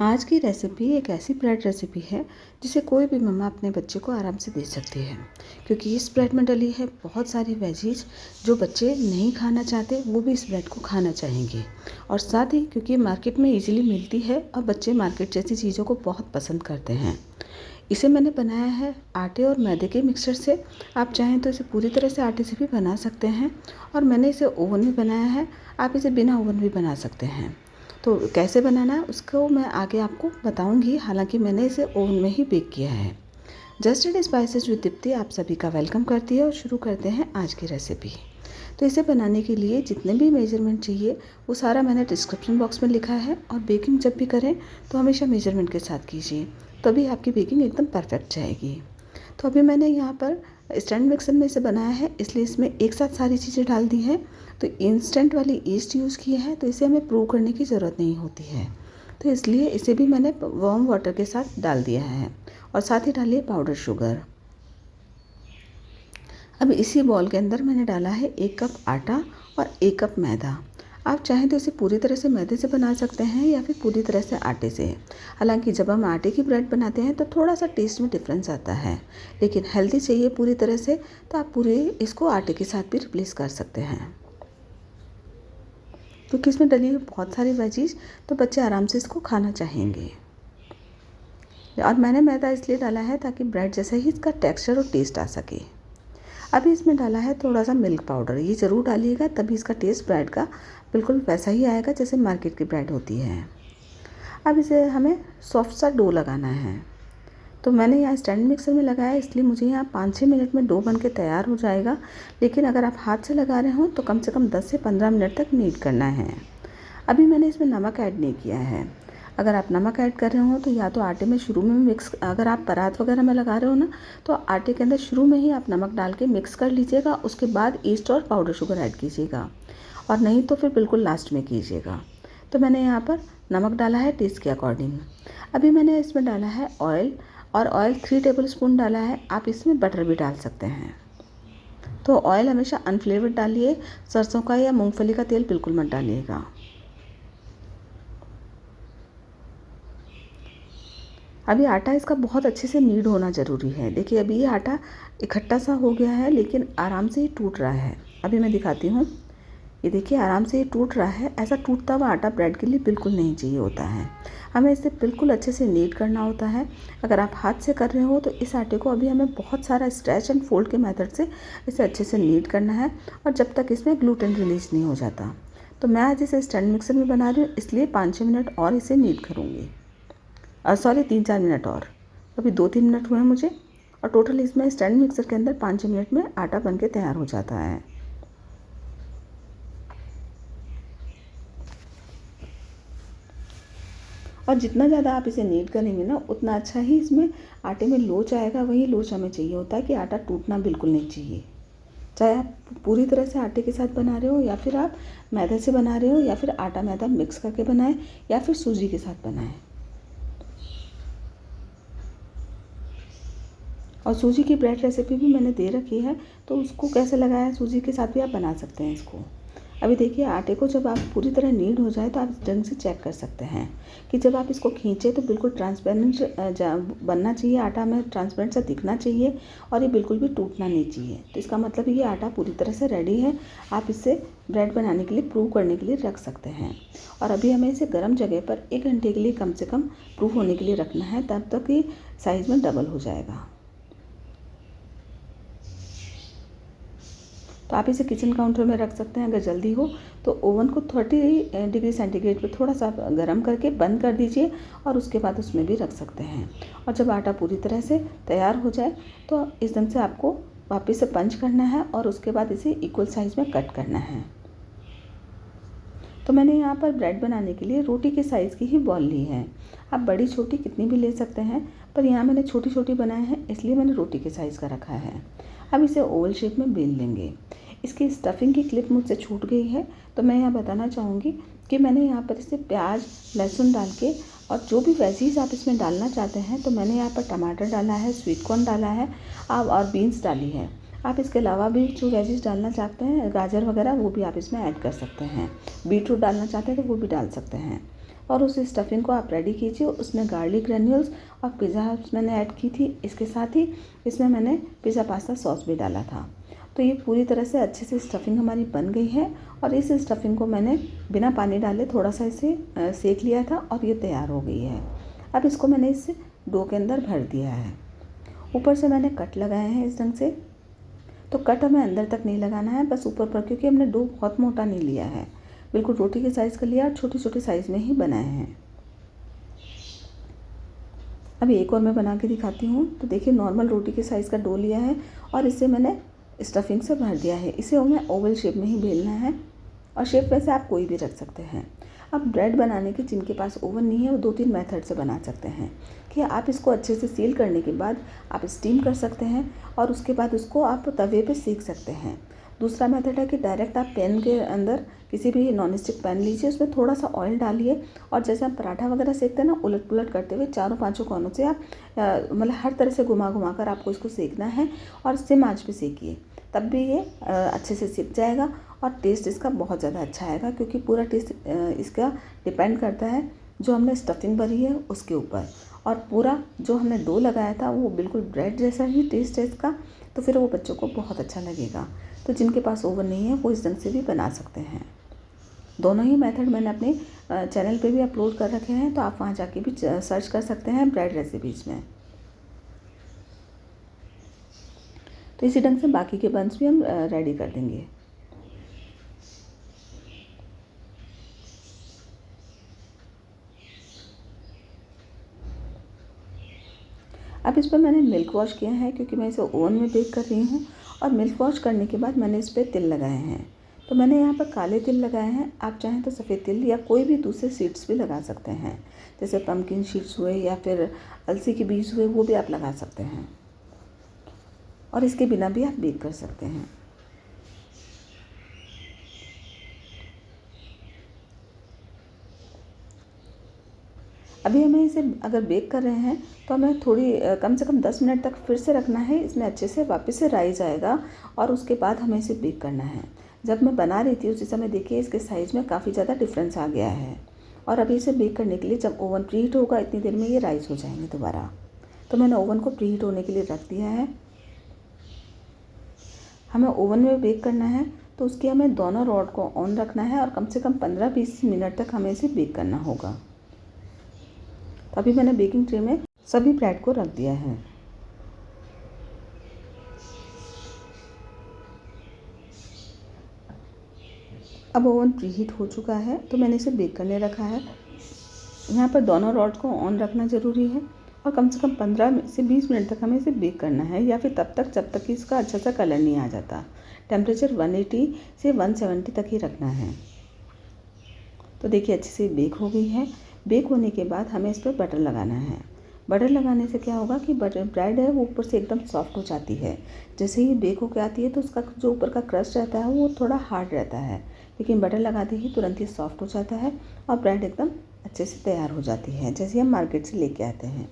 आज की रेसिपी एक ऐसी ब्रेड रेसिपी है जिसे कोई भी मम्मा अपने बच्चे को आराम से दे सकती है, क्योंकि इस ब्रेड में डली है बहुत सारी वेजीज जो बच्चे नहीं खाना चाहते वो भी इस ब्रेड को खाना चाहेंगे। और साथ ही क्योंकि मार्केट में इजीली मिलती है और बच्चे मार्केट जैसी चीज़ों को बहुत पसंद करते हैं। इसे मैंने बनाया है आटे और मैदे के मिक्सचर से। आप चाहें तो इसे पूरी तरह से आटे से भी बना सकते हैं, और मैंने इसे ओवन में बनाया है। आप इसे बिना ओवन भी बना सकते हैं। तो कैसे बनाना है उसको मैं आगे आपको बताऊंगी, हालांकि मैंने इसे ओवन में ही बेक किया है। Just and spices with Deepti आप सभी का वेलकम करती है और शुरू करते हैं आज की रेसिपी। तो इसे बनाने के लिए जितने भी मेजरमेंट चाहिए वो सारा मैंने डिस्क्रिप्शन बॉक्स में लिखा है, और बेकिंग जब भी करें तो हमेशा मेजरमेंट के साथ कीजिए, तभी आपकी बेकिंग एकदम परफेक्ट जाएगी। तो अभी मैंने यहाँ पर स्टैंड मिक्सर में इसे बनाया है, इसलिए इसमें एक साथ सारी चीज़ें डाल दी हैं। तो इंस्टेंट वाली ईस्ट यूज़ की है, तो इसे हमें प्रूव करने की ज़रूरत नहीं होती है, तो इसलिए इसे भी मैंने वार्म वाटर के साथ डाल दिया है। और साथ ही डालिए पाउडर शुगर। अब इसी बॉल के अंदर मैंने डाला है 1 कप आटा और 1 कप मैदा। आप चाहें तो इसे पूरी तरह से मैदे से बना सकते हैं या फिर पूरी तरह से आटे से। हालांकि जब हम आटे की ब्रेड बनाते हैं तो थोड़ा सा टेस्ट में डिफरेंस आता है, लेकिन हेल्दी चाहिए पूरी तरह से तो आप पूरे इसको आटे के साथ भी रिप्लेस कर सकते हैं। क्योंकि इसमें डली हुई बहुत सारी वेजीज, तो बच्चे आराम से इसको खाना चाहेंगे। और मैंने मैदा इसलिए डाला है ताकि ब्रेड जैसा ही इसका टेक्सचर और टेस्ट आ सके। अभी इसमें डाला है थोड़ा सा मिल्क पाउडर, ये ज़रूर डालिएगा, तभी इसका टेस्ट ब्रेड का बिल्कुल वैसा ही आएगा जैसे मार्केट की ब्रेड होती है। अब इसे हमें सॉफ्ट सा डो लगाना है। तो मैंने यहाँ स्टैंड मिक्सर में लगाया, इसलिए मुझे यहाँ 5-6 मिनट में डो बन के तैयार हो जाएगा। लेकिन अगर आप हाथ से लगा रहे हो तो कम से कम 10 से 15 मिनट तक नीट करना है। अभी मैंने इसमें नमक ऐड नहीं किया है। अगर आप नमक ऐड कर रहे हो तो या तो आटे में शुरू में मिक्स, अगर आप परात वगैरह में लगा रहे हो ना, तो आटे के अंदर शुरू में ही आप नमक डाल के मिक्स कर लीजिएगा, उसके बाद ईस्ट और पाउडर शुगर ऐड कीजिएगा, और नहीं तो फिर बिल्कुल लास्ट में कीजिएगा। तो मैंने यहाँ पर नमक डाला है टेस्ट के अकॉर्डिंग। अभी मैंने इसमें डाला है ऑयल, और ऑयल 3 टेबल स्पून डाला है। आप इसमें बटर भी डाल सकते हैं। तो ऑयल हमेशा अनफ्लेवर्ड डालिए, सरसों का या मूंगफली का तेल बिल्कुल मत डालिएगा। अभी आटा इसका बहुत अच्छे से नीड होना ज़रूरी है। देखिए अभी ये आटा इकट्ठा सा हो गया है, लेकिन आराम से ही टूट रहा है। अभी मैं दिखाती हूँ, ये देखिए आराम से ये टूट रहा है। ऐसा टूटता हुआ आटा ब्रेड के लिए बिल्कुल नहीं चाहिए होता है। हमें इसे बिल्कुल अच्छे से नीट करना होता है। अगर आप हाथ से कर रहे हो तो इस आटे को अभी हमें बहुत सारा स्ट्रेच एंड फोल्ड के मेथड से इसे अच्छे से नीट करना है, और जब तक इसमें ग्लूटेन रिलीज नहीं हो जाता। तो मैं आज इसे स्टैंड मिक्सर में बना रही हूँ, इसलिए 5-6 मिनट और इसे नीट करूँगी। सॉरी 3-4 मिनट और। अभी 2-3 मिनट हुए हैं मुझे, और टोटल इसमें स्टैंड मिक्सर के अंदर 5-6 मिनट में आटा बन के तैयार हो जाता है। और जितना ज़्यादा आप इसे नीट करेंगे ना, उतना अच्छा ही इसमें आटे में लोच आएगा। वही लोच हमें चाहिए होता है कि आटा टूटना बिल्कुल नहीं चाहिए। चाहे आप पूरी तरह से आटे के साथ बना रहे हो, या फिर आप मैदे से बना रहे हो, या फिर आटा मैदा मिक्स करके बनाएं, या फिर सूजी के साथ बनाएं। और सूजी की ब्रेड रेसिपी भी मैंने दे रखी है, तो उसको कैसे लगाया सूजी के साथ भी आप बना सकते हैं इसको। अभी देखिए आटे को जब आप पूरी तरह नीड हो जाए तो आप ढंग से चेक कर सकते हैं कि जब आप इसको खींचे तो बिल्कुल ट्रांसपेरेंट बनना चाहिए, आटा में ट्रांसपेरेंट सा दिखना चाहिए, और ये बिल्कुल भी टूटना नहीं चाहिए। तो इसका मतलब ये आटा पूरी तरह से रेडी है। आप इसे ब्रेड बनाने के लिए प्रूव करने के लिए रख सकते हैं। और अभी हमें इसे गर्म जगह पर 1 घंटे के लिए कम से कम प्रूव होने के लिए रखना है, तब तक ये साइज़ में डबल हो जाएगा। तो आप इसे किचन काउंटर में रख सकते हैं। अगर जल्दी हो तो ओवन को 30 डिग्री सेंटीग्रेड पर थोड़ा सा गर्म करके बंद कर दीजिए, और उसके बाद उसमें भी रख सकते हैं। और जब आटा पूरी तरह से तैयार हो जाए तो एकदम से आपको वापस से पंच करना है, और उसके बाद इसे इक्वल साइज़ में कट करना है। तो मैंने यहाँ पर ब्रेड बनाने के लिए रोटी के साइज़ की ही बॉल ली है। आप बड़ी छोटी कितनी भी ले सकते हैं, पर यहाँ मैंने छोटी छोटी बनाए हैं, इसलिए मैंने रोटी के साइज़ का रखा है। अब इसे ओवल शेप में बेल लेंगे। इसकी स्टफिंग की क्लिप मुझसे छूट गई है, तो मैं यहाँ बताना चाहूँगी कि मैंने यहाँ पर इसे प्याज लहसुन डाल के, और जो भी वेजीज आप इसमें डालना चाहते हैं, तो मैंने यहाँ पर टमाटर डाला है, स्वीट कॉर्न डाला है, और बीन्स डाली है। आप इसके अलावा भी जो वेजीज डालना चाहते हैं, गाजर वगैरह, वो भी आप इसमें ऐड कर सकते हैं। बीटरूट डालना चाहते हैं तो वो भी डाल सकते हैं। और उस स्टफिंग को आप रेडी कीजिए। उसमें गार्लिक ग्रेन्यूल्स और पिज़्ज़ा हर्ब्स मैंने ऐड की थी। इसके साथ ही इसमें मैंने पिज़्ज़ा पास्ता सॉस भी डाला था। तो ये पूरी तरह से अच्छे से स्टफिंग हमारी बन गई है और इस स्टफिंग को मैंने बिना पानी डाले थोड़ा सा इसे सेक लिया था और ये तैयार हो गई है। अब इसको मैंने इस डो के अंदर भर दिया है। ऊपर से मैंने कट लगाए हैं इस ढंग से। तो कट हमें अंदर तक नहीं लगाना है, बस ऊपर पर, क्योंकि हमने डो बहुत मोटा नहीं लिया है, बिल्कुल रोटी के साइज़ का लिया और छोटे छोटे साइज़ में ही बनाए हैं। अब एक और मैं बना के दिखाती हूँ। तो देखिए नॉर्मल रोटी के साइज़ का डो लिया है और इसे मैंने स्टफिंग से भर दिया है। इसे हमें ओवल शेप में ही बेलना है और शेप वैसे आप कोई भी रख सकते हैं। अब ब्रेड बनाने के जिनके पास ओवन नहीं है वो 2-3 मेथड से बना सकते हैं कि आप इसको अच्छे से सील करने के बाद आप स्टीम कर सकते हैं और उसके बाद उसको आप तवे पे सेक सकते हैं। दूसरा मेथड है कि डायरेक्ट आप पैन के अंदर किसी भी नॉन स्टिक पैन लीजिए, उसमें थोड़ा सा ऑयल डालिए और जैसे आप पराठा वगैरह सेकते हैं ना, उलट पुलट करते हुए चारों पांचों कोनों से आप मतलब हर तरह से घुमा घुमा कर आपको इसको सेकना है और सिम आंच पे सेकिए, तब भी ये अच्छे से सिक जाएगा और टेस्ट इसका बहुत ज़्यादा अच्छा आएगा, क्योंकि पूरा टेस्ट इसका डिपेंड करता है जो हमने स्टफिंग भरी है उसके ऊपर। और पूरा जो हमने डो लगाया था वो बिल्कुल ब्रेड जैसा ही टेस्ट है इसका, तो फिर वो बच्चों को बहुत अच्छा लगेगा। तो जिनके पास ओवन नहीं है वो इस ढंग से भी बना सकते हैं। दोनों ही मेथड मैंने अपने चैनल पे भी अपलोड कर रखे हैं, तो आप वहाँ जाके भी सर्च कर सकते हैं ब्रेड रेसिपीज़ में। तो इसी ढंग से बाकी के बंस भी हम रेडी कर देंगे। अब इस पर मैंने मिल्क वॉश किया है, क्योंकि मैं इसे ओवन में बेक कर रही हूँ। और मिल्क वॉश करने के बाद मैंने इस पर तिल लगाए हैं। तो मैंने यहाँ पर काले तिल लगाए हैं, आप चाहें तो सफ़ेद तिल या कोई भी दूसरे सीड्स भी लगा सकते हैं, जैसे पम्पकिन सीड्स हुए या फिर अलसी के बीज हुए, वो भी आप लगा सकते हैं। और इसके बिना भी आप बेक कर सकते हैं। अभी हमें इसे अगर बेक कर रहे हैं तो हमें थोड़ी कम से कम 10 मिनट तक फिर से रखना है, इसमें अच्छे से वापस से राइज आएगा और उसके बाद हमें इसे बेक करना है। जब मैं बना रही थी उसी समय देखिए इसके साइज़ में काफ़ी ज़्यादा डिफरेंस आ गया है। और अभी इसे बेक करने के लिए जब ओवन प्रीहीट होगा इतनी देर में ये राइज हो जाएंगे दोबारा। तो मैंने ओवन को प्रीहीट होने के लिए रख दिया है। हमें ओवन में बेक करना है तो उसकी हमें दोनों रॉड को ऑन रखना है और कम से कम 15-20 मिनट तक हमें इसे बेक करना होगा। तो अभी मैंने बेकिंग ट्रे में सभी ब्रेड को रख दिया है। अब ओवन प्रीहीट हो चुका है तो मैंने इसे बेक करने रखा है। यहाँ पर दोनों रॉड को ऑन रखना ज़रूरी है और कम से कम 15 से 20 मिनट तक हमें इसे बेक करना है, या फिर तब तक जब तक कि इसका अच्छा सा कलर नहीं आ जाता। टेम्परेचर 180 से 170 तक ही रखना है। तो देखिए अच्छे से बेक हो गई है। बेक होने के बाद हमें इस पर बटर लगाना है। बटर लगाने से क्या होगा कि बटर ब्रेड है वो ऊपर से एकदम सॉफ्ट हो जाती है। जैसे ही बेक होकर आती है तो उसका जो ऊपर का क्रस्ट रहता है वो थोड़ा हार्ड रहता है, लेकिन बटर लगाते ही तुरंत ही सॉफ्ट हो जाता है और ब्रेड एकदम अच्छे से तैयार हो जाती है, जैसे हम मार्केट से लेके आते हैं।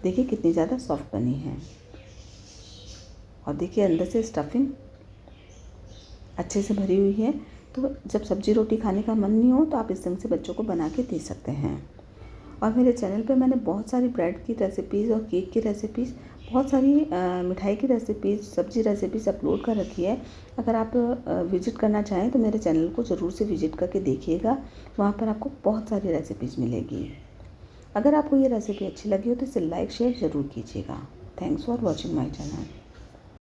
देखिए कितनी ज़्यादा सॉफ्ट बनी है। और देखिए अंदर से स्टफिंग अच्छे से भरी हुई है। तो जब सब्जी रोटी खाने का मन नहीं हो तो आप इस ढंग से बच्चों को बना के दे सकते हैं। और मेरे चैनल पे मैंने बहुत सारी ब्रेड की रेसिपीज़ और केक की रेसिपीज़, बहुत सारी मिठाई की रेसिपीज़, सब्जी रेसिपीज़ अपलोड कर रखी है। अगर आप विज़िट करना चाहें तो मेरे चैनल को ज़रूर से विज़िट करके देखिएगा, वहाँ पर आपको बहुत सारी रेसिपीज़ मिलेगी। अगर आपको ये रेसिपी अच्छी लगी हो तो इसे लाइक शेयर ज़रूर कीजिएगा। Thanks for watching my channel.